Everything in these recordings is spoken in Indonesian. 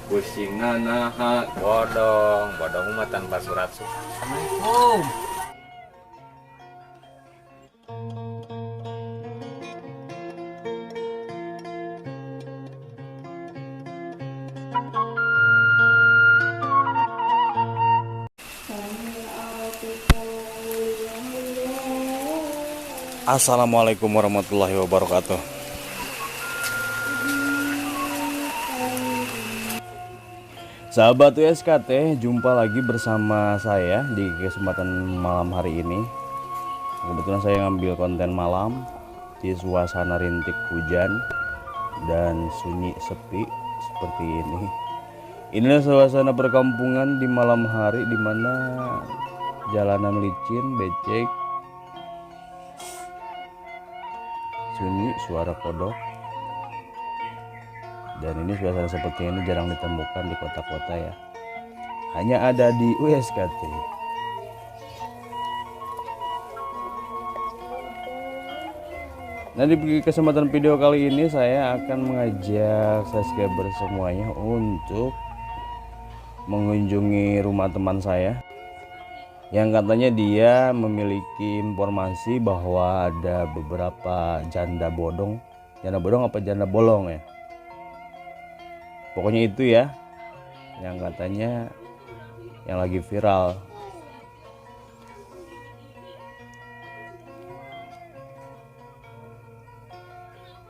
pusing nanaha bodong mah tanpa surat. Assalamualaikum. Assalamualaikum warahmatullahi wabarakatuh. Sahabat USKT, jumpa lagi bersama saya di kesempatan malam hari ini. Kebetulan saya ngambil konten malam di suasana rintik hujan dan sunyi sepi seperti ini. Inilah suasana perkampungan di malam hari, di mana jalanan licin, becek, sunyi, suara kodok. Dan ini suasana seperti ini jarang ditemukan di kota-kota ya. Hanya ada di USKT. Nah, di kesempatan video kali ini saya akan mengajak subscriber semuanya untuk mengunjungi rumah teman saya yang katanya dia memiliki informasi bahwa ada beberapa janda bodong apa janda bolong ya, pokoknya itu ya yang katanya yang lagi viral.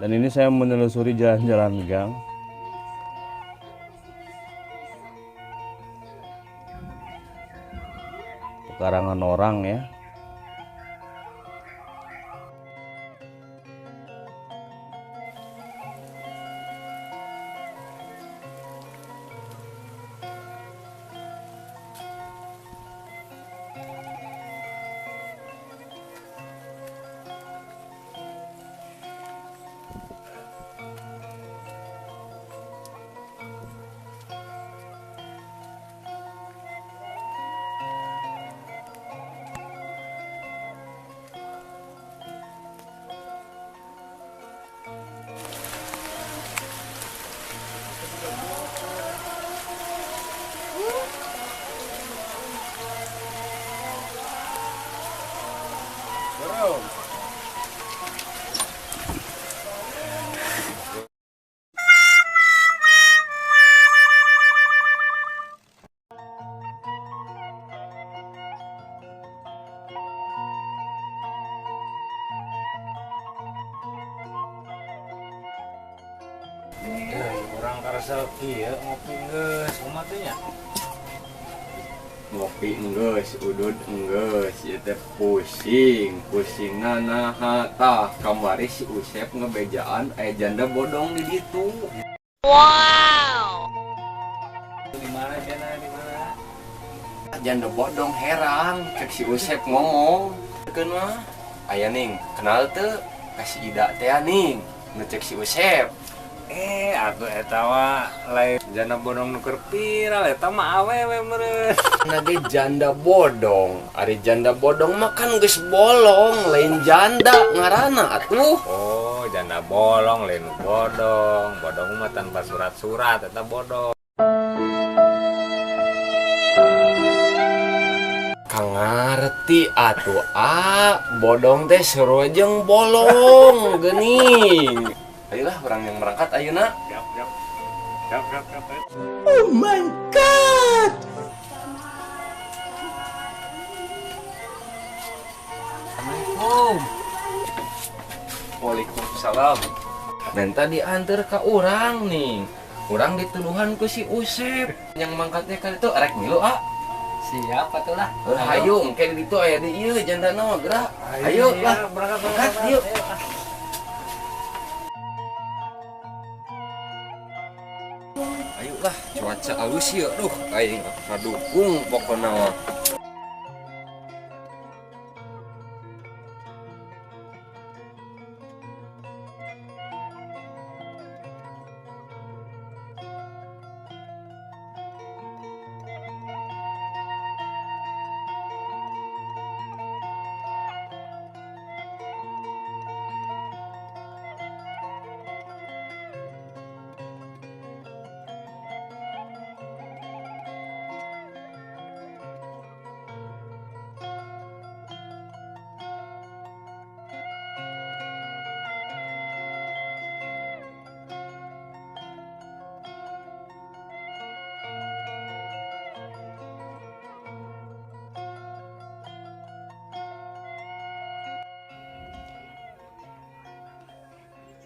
Dan ini saya menelusuri jalan-jalan gang. Pekarangan orang ya. Orang karesel kieu ngopi geus kumaha teh nya? Ngopi geus, udud geus, ieu teh pusing nanaha tah kamari si Usep ngebejaan aya janda bodong di ditu. Wow. Di mana jana di mana? Janda bodong heran cek si Usep ngomong. Keun mah aya ning kenal teu kasih ida teh ning ngecek si Usep. Atuh eta mah lain janda bodong nuker viral eta mah awewe meureun. Nage janda bodong, ari janda bodong mah kan geus bolong, lain janda ngaranna atuh. Oh, janda bolong lain bodong. Bodong mah tanpa surat-surat eta bodong. Kang ngarti atuh bodong teh sarua jeung bolong geuning. Ayolah orang yang berangkat ayeuna. Gap. Oh my god. Assalamualaikum. Waalaikumsalam. Dan tadi antar ka urang nih. Urang dituluhan ku si Usep. Yang mangkatnya kali itu arek milu Siapa tuh lah? Hayu engke di ditu aya di ieu jandana mah gerak. Ayo lah berangkat yuk. Ayolah cuaca alus ya duh aing kadukung pokona mah.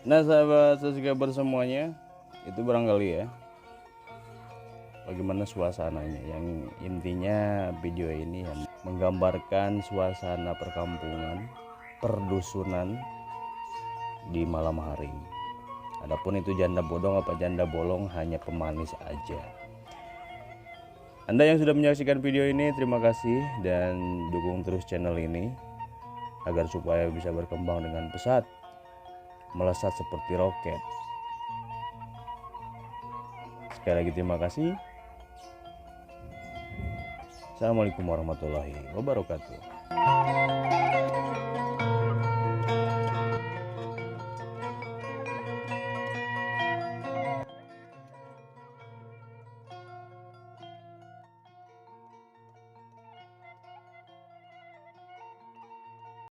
Nah sahabat subscriber semuanya, itu barangkali ya bagaimana suasananya, yang intinya video ini yang menggambarkan suasana perkampungan, perdusunan di malam hari. Adapun itu janda bodong apa janda bolong hanya pemanis aja. Anda yang sudah menyaksikan video ini terima kasih, dan dukung terus channel ini agar supaya bisa berkembang dengan pesat, melesat seperti roket. Sekali lagi terima kasih. Assalamualaikum warahmatullahi wabarakatuh.